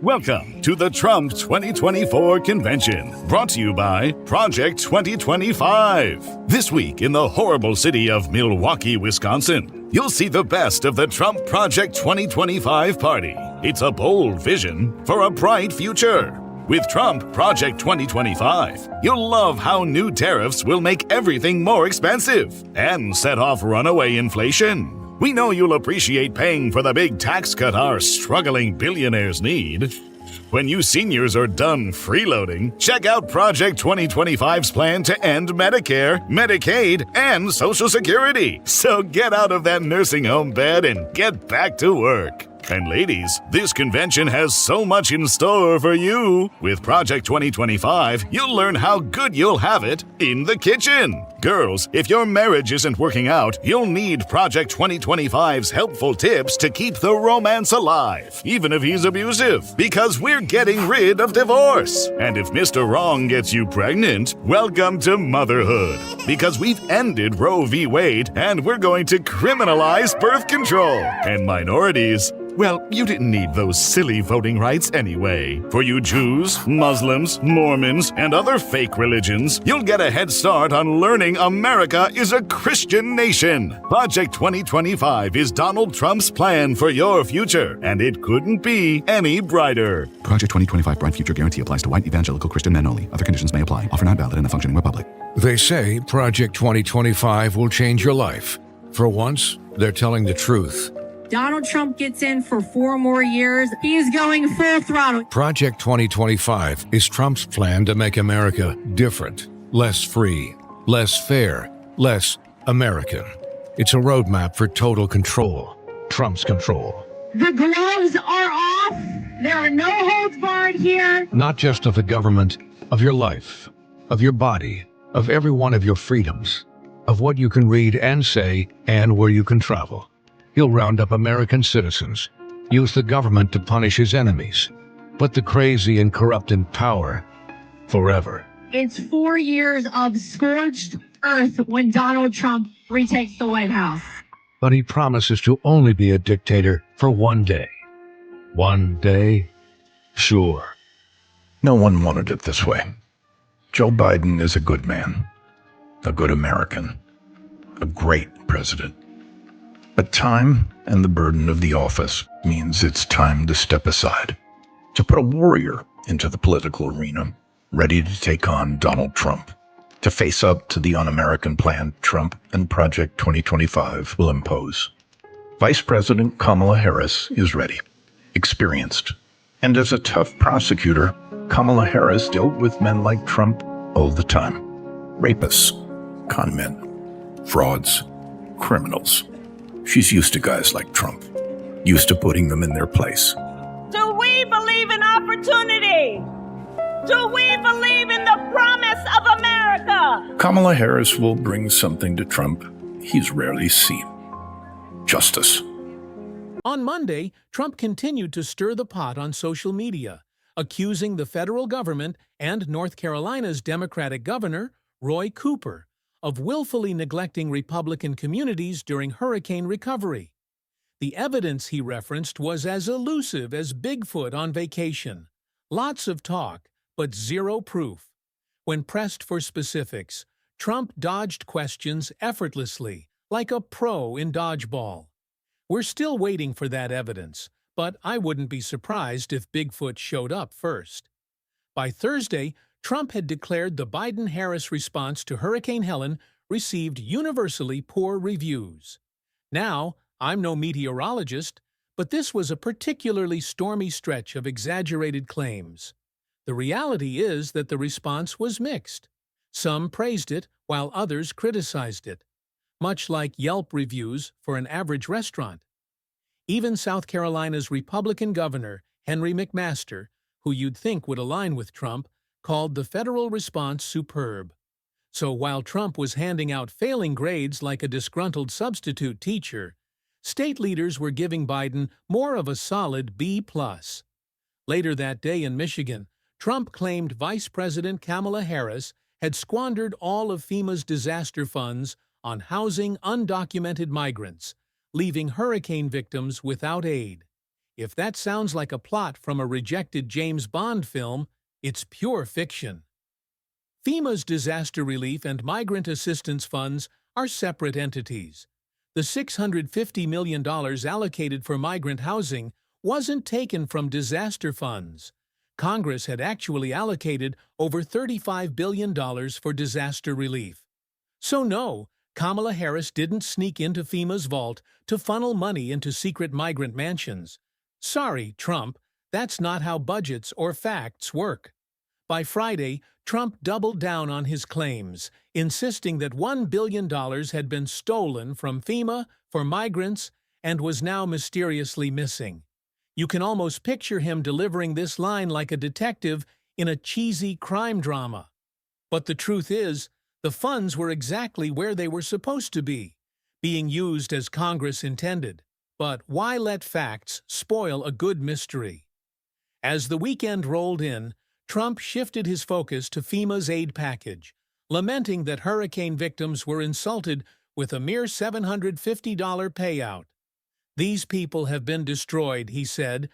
Welcome to the Trump 2024 convention, brought to you by Project 2025. This week in the horrible city of Milwaukee, Wisconsin, you'll see the best of the Trump Project 2025 party. It's a bold vision for a bright future. With Trump Project 2025, you'll love how new tariffs will make everything more expensive and set off runaway inflation. We know you'll appreciate paying for the big tax cut our struggling billionaires need. When you seniors are done freeloading, check out Project 2025's plan to end Medicare, Medicaid, and Social Security. So get out of that nursing home bed and get back to work. And ladies, this convention has so much in store for you. With Project 2025, you'll learn how good you'll have it in the kitchen. Girls, if your marriage isn't working out, you'll need Project 2025's helpful tips to keep the romance alive, even if he's abusive, because we're getting rid of divorce. And if Mr. Wrong gets you pregnant, welcome to motherhood, because we've ended Roe v. Wade and we're going to criminalize birth control. And minorities, well, you didn't need those silly voting rights anyway. For you Jews, Muslims, Mormons, and other fake religions, you'll get a head start on learning America is a Christian nation. Project 2025 is Donald Trump's plan for your future, and it couldn't be any brighter. Project 2025 Bright Future Guarantee applies to white evangelical Christian men only. Other conditions may apply. Offer not valid in a functioning republic. They say Project 2025 will change your life. For once, they're telling the truth. Donald Trump gets in for 4 more years. He's going full throttle. Project 2025 is Trump's plan to make America different, less free, less fair, less American. It's a roadmap for total control. Trump's control. The gloves are off. There are no holds barred here. Not just of the government, of your life, of your body, of every one of your freedoms, of what you can read and say, and where you can travel. He'll round up American citizens, use the government to punish his enemies, put the crazy and corrupt in power forever. It's 4 years of scorched earth when Donald Trump retakes the White House. But he promises to only be a dictator for one day. One day? Sure. No one wanted it this way. Joe Biden is a good man, a good American, a great president. But time and the burden of the office means it's time to step aside, to put a warrior into the political arena, ready to take on Donald Trump, to face up to the un-American plan Trump and Project 2025 will impose. Vice President Kamala Harris is ready, experienced, and as a tough prosecutor, Kamala Harris dealt with men like Trump all the time. Rapists, con men, frauds, criminals. She's used to guys like Trump, used to putting them in their place. Do we believe in opportunity? Do we believe in the promise of America? Kamala Harris will bring something to Trump he's rarely seen. Justice. On Monday, Trump continued to stir the pot on social media, accusing the federal government and North Carolina's Democratic governor, Roy Cooper, of willfully neglecting Republican communities during hurricane recovery. The evidence he referenced was as elusive as Bigfoot on vacation. Lots of talk, but zero proof. When pressed for specifics, Trump dodged questions effortlessly, like a pro in dodgeball. We're still waiting for that evidence, but I wouldn't be surprised if Bigfoot showed up first. By Thursday, Trump had declared the Biden-Harris response to Hurricane Helen received universally poor reviews. Now, I'm no meteorologist, but this was a particularly stormy stretch of exaggerated claims. The reality is that the response was mixed. Some praised it, while others criticized it, much like Yelp reviews for an average restaurant. Even South Carolina's Republican governor, Henry McMaster, who you'd think would align with Trump, called the federal response superb. So while Trump was handing out failing grades like a disgruntled substitute teacher, state leaders were giving Biden more of a solid B+. Later that day in Michigan, Trump claimed Vice President Kamala Harris had squandered all of FEMA's disaster funds on housing undocumented migrants, leaving hurricane victims without aid. If that sounds like a plot from a rejected James Bond film, it's pure fiction. FEMA's disaster relief and migrant assistance funds are separate entities. The $650 million allocated for migrant housing wasn't taken from disaster funds. Congress had actually allocated over $35 billion for disaster relief. So no, Kamala Harris didn't sneak into FEMA's vault to funnel money into secret migrant mansions. Sorry, Trump, that's not how budgets or facts work. By Friday, Trump doubled down on his claims, insisting that $1 billion had been stolen from FEMA for migrants and was now mysteriously missing. You can almost picture him delivering this line like a detective in a cheesy crime drama. But the truth is, the funds were exactly where they were supposed to be, being used as Congress intended. But why let facts spoil a good mystery? As the weekend rolled in, Trump shifted his focus to FEMA's aid package, lamenting that hurricane victims were insulted with a mere $750 payout. These people have been destroyed, he said,